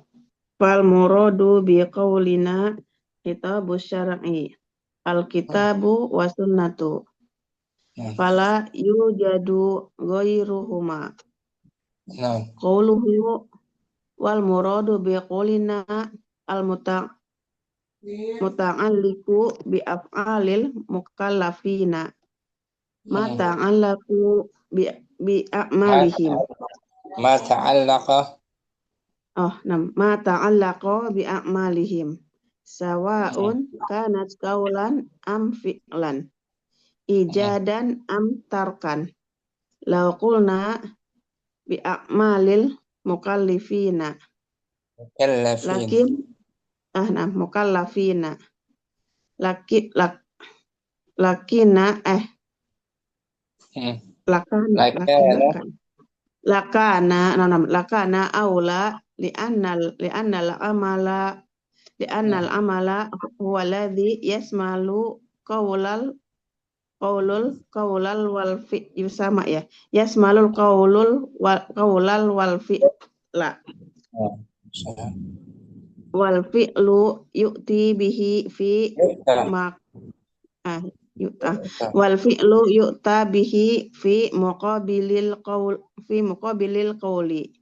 fal muradu bi qaulina kitabus syar'i. Alkitabu wa sunnatu. Nah, Fala yujadu ghairuhuma. nah, Qauluhu wal muradu bi qaulina al muta'alliqu bi af'alil mukallafina. Ma ta'allaqu bi a'malihim. ma ta'allaqa. Ma ta'allaqa bi a'malihim. Sawa'un kanat qawlan am fi'lan. Ijadan am tarkan. Law qulna bi a'malil mukallifina. Mukallafin. Mukallafina. Lakina lakana aula li'annal amala huwa alladhi yasmalu qawlal wal fi'l sama ya. Yasmalul qawlal wal fi'la. Wal fi'lu yu'ti bihi fi wal fi'lu yu'ta bihi fi muqabilil qawli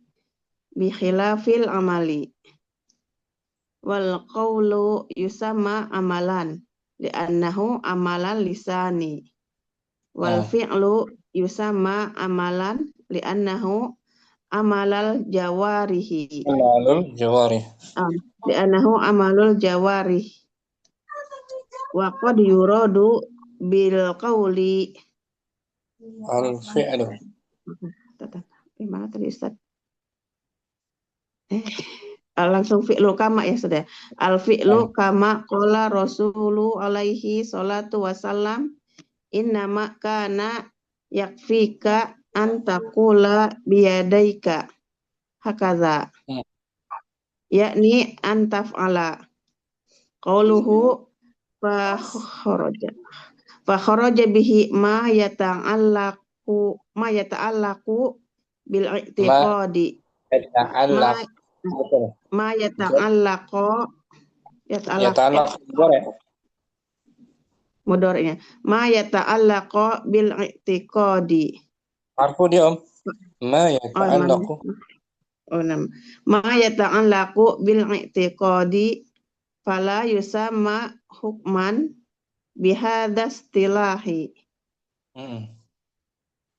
bi khilafil amali. Wal qawlu yusamma amalan li'annahu amalan lisani. Wal fi'lu yusamma amalan li'annahu amalal jawarihi. Li'annahu amalul jawarih. Wa qad yuradu bil qawli al fi'lu. Mana tadi Ustaz? Langsung fi'lu kama ya sudah. Al fi'lu kama qala Rasulu alaihi salatu wasallam innama kana yakfika an taqula biyadaika hakaza. Yakni an taf'ala. Qauluhu fa kharaja bihi ma yata'allaqu bil i'tiqadi. Ma yata'allaqu mudhari'nya. Ma yata'allaqu bil i'tiqadi. Marfu dia Om. Ma yata'allaqu. Ma yata'allaqu bil i'tiqadi fala yusamma hukman bihadza istilahi.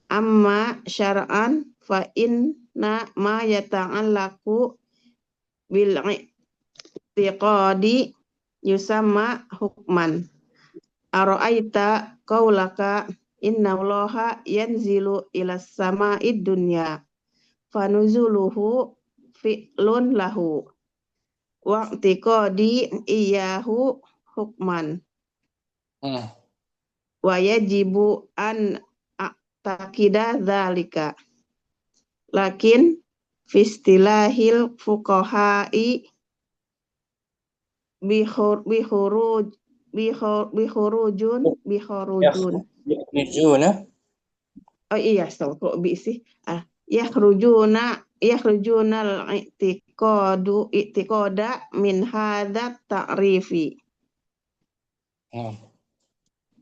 Amma syar'an fa inna ma yata'allaqu bil i'tiqadi yusamma hukman. Ara'aita qaulaka inna Allaha yanzilu ila sama'id dunya fanuzuluhu fi'lun lahu wa i'tiqadi iyahu hukman. Wa yajibu an a'taqida dzalika. Lakin fi istilahil fuqaha'i bihurujun. Oh iya, kok bi sih? Yakhrujunal i'tiqada min hadza ta'rifi.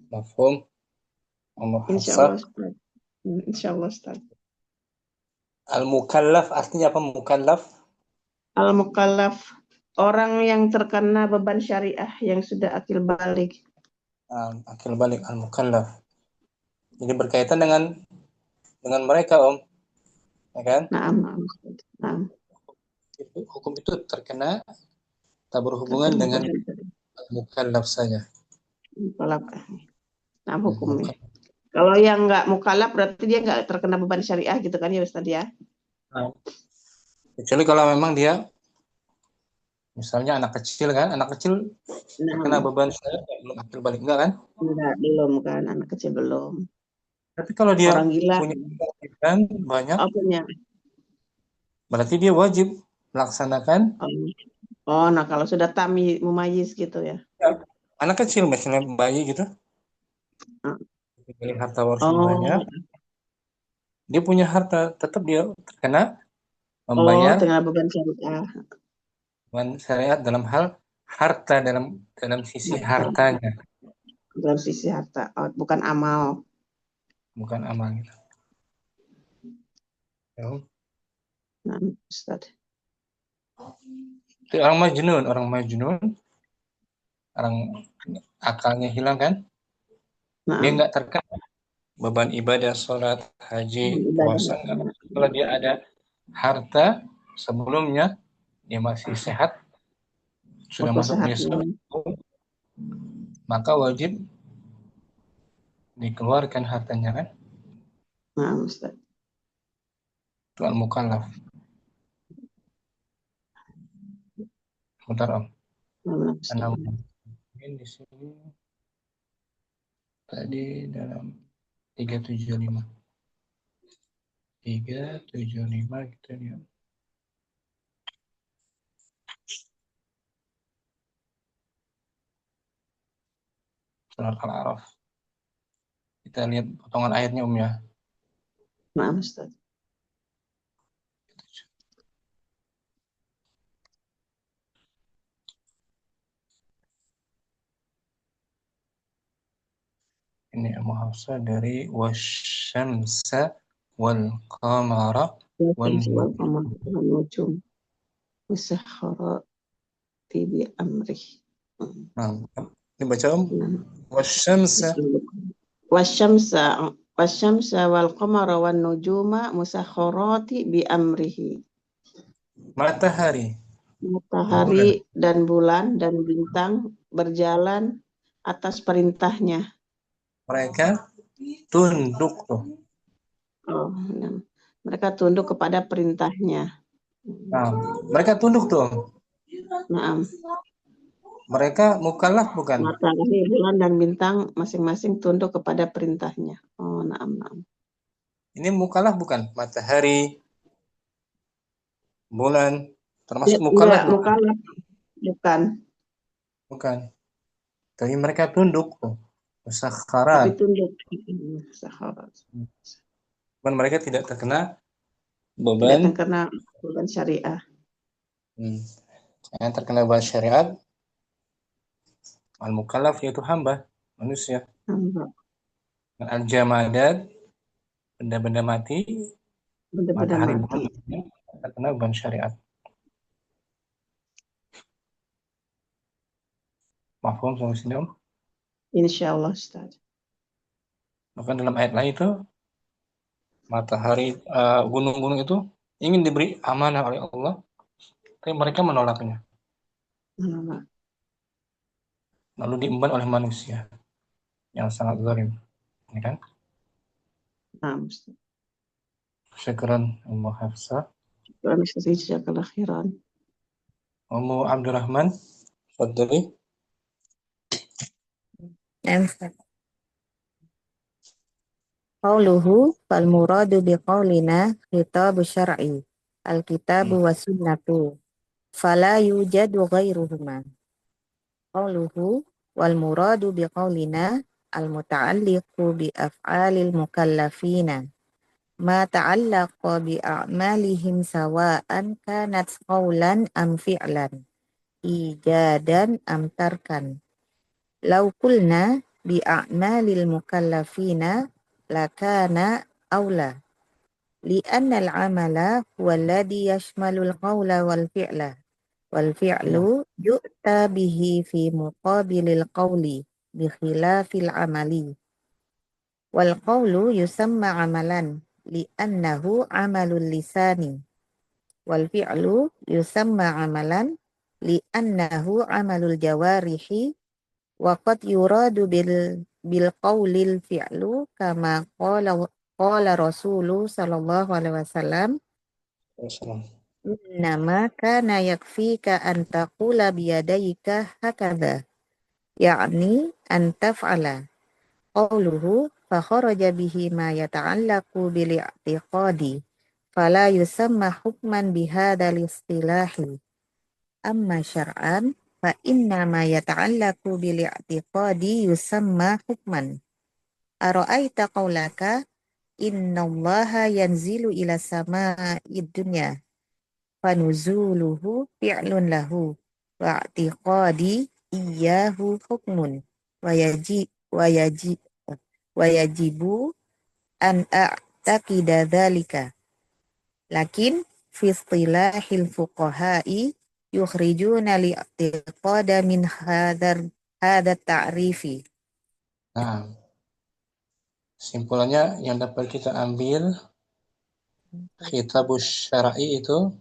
Mafhum. Insyaallah Ustaz. Al-mukallaf artinya apa mukallaf? Al-mukallaf orang yang terkena beban syariah yang sudah akil balik. Akil balik al-mukallaf. Jadi berkaitan dengan mereka Om. Ya kan? Naam. Hukum itu terkena tak berhubungan dengan mukallaf saja. Mukallaf. Nah, hukumnya. Kalau yang nggak mukallaf berarti dia nggak terkena beban syariah gitu kan ya Ustaz ya? Kecuali kalau memang dia misalnya anak kecil terkena beban syariah belum akil balik enggak kan? Enggak, belum kan, anak kecil belum. Tapi kalau dia orang gila punya kewajiban banyak, berarti dia wajib melaksanakan. Nah kalau sudah mumayyiz gitu ya. Anak kecil misalnya bayi gitu. Dari harta waris banyak, Oh, dia punya harta, tetap dia terkena oh, membayar dengan beban syariah. beban syariat dalam hal harta, dalam sisi hartanya, Dalam sisi harta, oh, bukan amal. bukan amal gitu. Ya. Nah, Ustaz. Itu orang majnun, orang akalnya hilang kan? Dia Nah, nggak terkena beban ibadah, sholat, haji, ibadah. puasa. Enggak. Kalau dia ada harta sebelumnya, dia masih sehat, sudah Waktu masuk nisab, sehatnya. maka wajib dikeluarkan hartanya kan? Nah, Ustaz. Itu al-mukallaf. Bentar Om. Nah, Ustaz. Karena mungkin di sini tadi dalam 375 gitu dia. Surat Al-A'raf. Kita lihat potongan ayatnya Om ya. Nah, Ustaz. Ini Abu Hafsah dari wasyamsa wal qamara wan Nujum. Musakharati bi amrih. Nah, ini baca Om. Nah, Wasyamsa wasyamsa wal qamara wan nujuma musakharati bi amrihi. matahari, Matahari dan bulan dan bintang berjalan atas perintahnya. mereka tunduk tuh. Oh, nah. Mereka tunduk kepada perintahnya. Nah, mereka tunduk tuh Om. Nah, Mereka mukallaf bukan? matahari, bulan dan bintang masing-masing tunduk kepada perintahnya. Oh, naam. Ini mukallaf bukan? Matahari, bulan, termasuk Ya, mukallaf enggak, bukan? mukallaf. Bukan. Bukan. Tapi mereka tunduk tuh. Tapi Musakharat. tunduk. Sakharat. Cuman mereka tidak terkena Tidak beban, terkena beban syariah. yang terkena beban syariat al-mukallaf yaitu hamba, manusia. Hamba. Al-jamadat, benda-benda mati, Benda-benda matahari, mati. bulan, terkena beban syariat. Mafhum sampai sini Om? Insya Allah, Ustaz. Bahkan dalam ayat lain itu matahari, gunung-gunung itu ingin diberi amanah oleh Allah, tapi mereka menolaknya. Nah, Lalu diemban oleh manusia yang sangat zalim. Ini kan? Ustaz. Syukran Ummu Hafsah. Syukran, Ustaz. Jazakallah khairan. Ummu Abdurrahman, tafadhali. Qauluhu fal muradu biqaulina khitabu syar'i al-kitabu wa sunnatu fala yujadu ghairuhuma. Qauluhu wal muradu biqaulina al-muta'alliqu bi af'alil mukallafina ma ta'allaqa bi a'malihim sawa'an kanat qawlan am fi'lan ijadan am tarkan. Law qulna bi a'malil mukallafina lakana aula li'anna al-amala huwa alladhi yashmalu al-qawla wal fi'lu yu'ta bihi fi muqabilil qawli bi khilafil amali wal qawlu yusamma amalan li'annahu amalul lisani wal fi'lu yusamma amalan li'annahu amalul jawarihi wa qad yuradu bil qawlil fi'lu kama qala Rasulu sallallahu alaihi wasallam innama kana yakfika an taqula biyadayka hakadha ya'ni an taf'ala qawluhu fa kharaja bihi ma yata'allaqu bil i'tiqadi fala yusamma hukman bihadzal istilahi amma syar'an fa inna ma yata'allaqu bil i'tiqadi yusamma hukman. Ara'aita qaulaka innallaha yanzilu ila sama'id dunya fanuzuluhu fi'lun lahu wa'tiqadi iyyahu hukmun wa yajibu an a'taqida dzalika lakin fi istilahil fuqaha'i yukhrijuna li'tiqada min hadha ta'rifi. Nah, kesimpulannya yang dapat kita ambil khitabus syar'i itu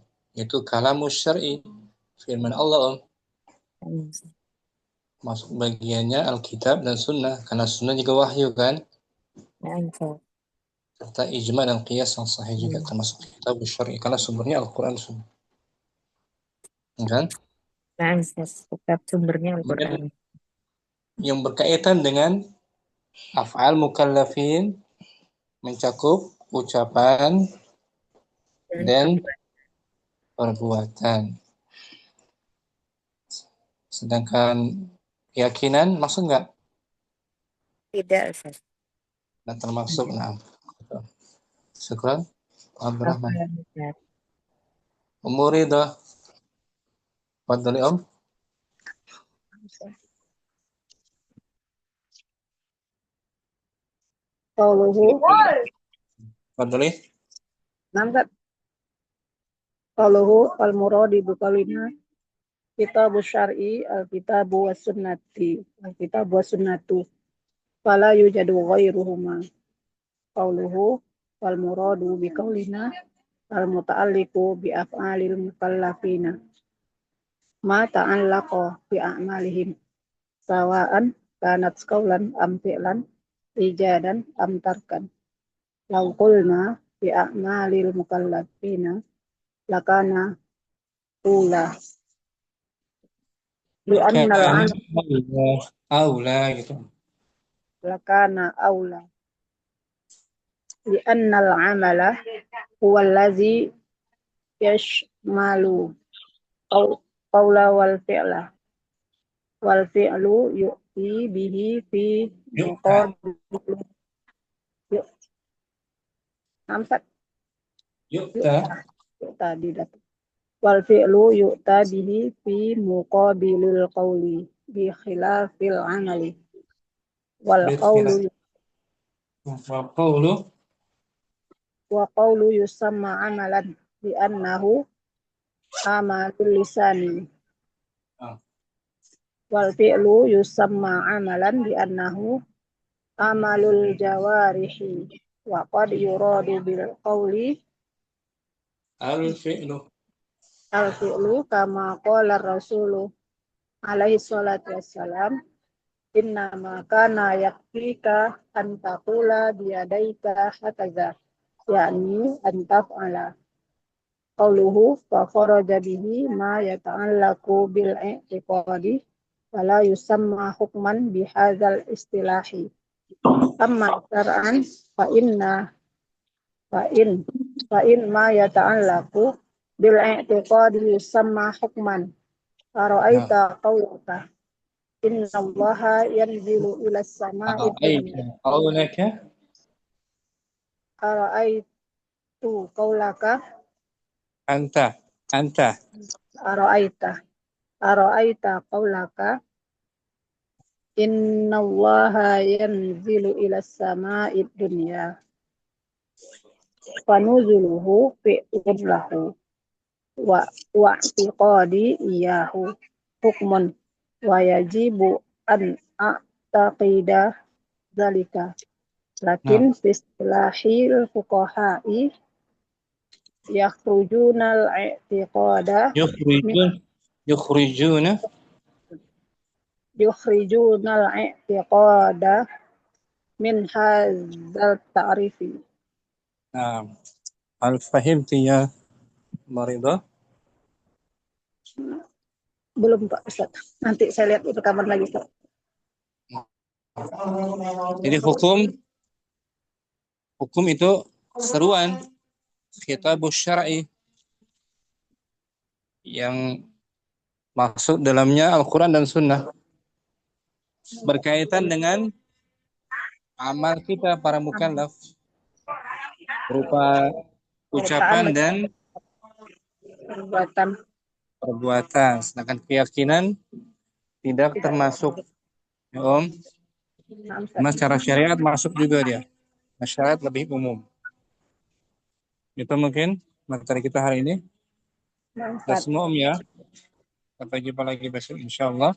kalamus syar'i, firman Allah, masuk bagiannya Alkitab dan Sunnah, karena Sunnah juga wahyu kan, serta ijma dan qiyas yang sahih juga termasuk khitabus syar'i karena sumbernya Al-Quran Sunnah, kan? Nah, kitab sumbernya Kemudian Al-Quran. yang berkaitan dengan af'al mukallafin mencakup ucapan dan perbuatan. Sedangkan keyakinan masuk nggak? Tidak, Ustaz. Nah, termasuk. Nah, syukran Abdurrahman. Umuridah. Fadhali Om. Qauluhu Fadhali. namkat qauluhu al-muradi biqaulina kitabu syar'i al-kitabu was sunnati al-kitabu was sunnatu fala yujadu ghairuhuma. Qauluhu wal muradu biqaulina al-muta'alliqu bi af'alil mukallafina ma ta'allaqa bi a'malihim sawa'an kanat qaulan am fi'lan ijadan am tarkan. Law qulna bi a'malil mukallafina lakana ula li anna Aula gitu. lakana aula li anna al-amala huwa allazi yashmalu qawla wal fi'lu yu'ti bihi fi muqabil nampak yu'ta didat wal fi'lu yu'ta bihi fi muqabilil qawli bi khilafil amali wal qawlu yusamma amalan bi annahu amalul lisani wal fi'lu yusamma amalan bi annahu amalul jawarihi wa qad yuradu bil qawli al-fi'lu kama qala rasulu alaihi salatu wassalam innama kana yakfika an taqula biyadaika hakaza yakni an taf'ala qawluhu fa kharaja bihi ma yata'allaqu bil i'tiqadi wala yusamma hukman bihadzal istilahi amma syar'an fa in ma yata'allaqu bil i'tiqadi yusamma hukman. Ara'aita qawlaka innallaha yanzilu ila as-sama'i qaulaka ara'aitu qawlaka anta ara'aita qawlaka innallaha yanzilu ila as-sama'i dunya fanuzuluhu fi'lun lahu wa i'tiqadi iyyahu hukmun wa yajibu an a'taqida dzalika lakin bistilahil fuqaha'i yakhrujunal i'tiqada yukhrijunal i'tiqada min hadzal ta'rifi. Nah, al-fahimti ya Maridah? Belum Pak Ustaz. Nanti saya lihat rekaman lagi Pak. Jadi hukum itu seruan khitabus syar'i yang masuk dalamnya Al-Quran dan Sunnah berkaitan dengan amal kita para mukallaf berupa ucapan dan perbuatan. perbuatan. Sedangkan keyakinan tidak termasuk. Ya, Om. Cuma secara syariat masuk juga dia. Nah, syariat lebih umum. Itu mungkin materi kita hari ini. Sudah semua Om ya. Sampai jumpa lagi besok insyaallah.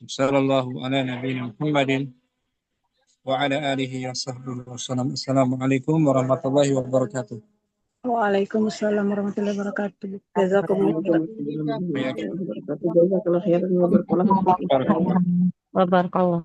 Sallallahu ala nabiyina Muhammadin wa ala alihi wa sahbihi wasallam. Assalamualaikum warahmatullahi wabarakatuh. Waalaikumsalam warahmatullahi wabarakatuh. Jazakumullah khairan. Wa barakallah.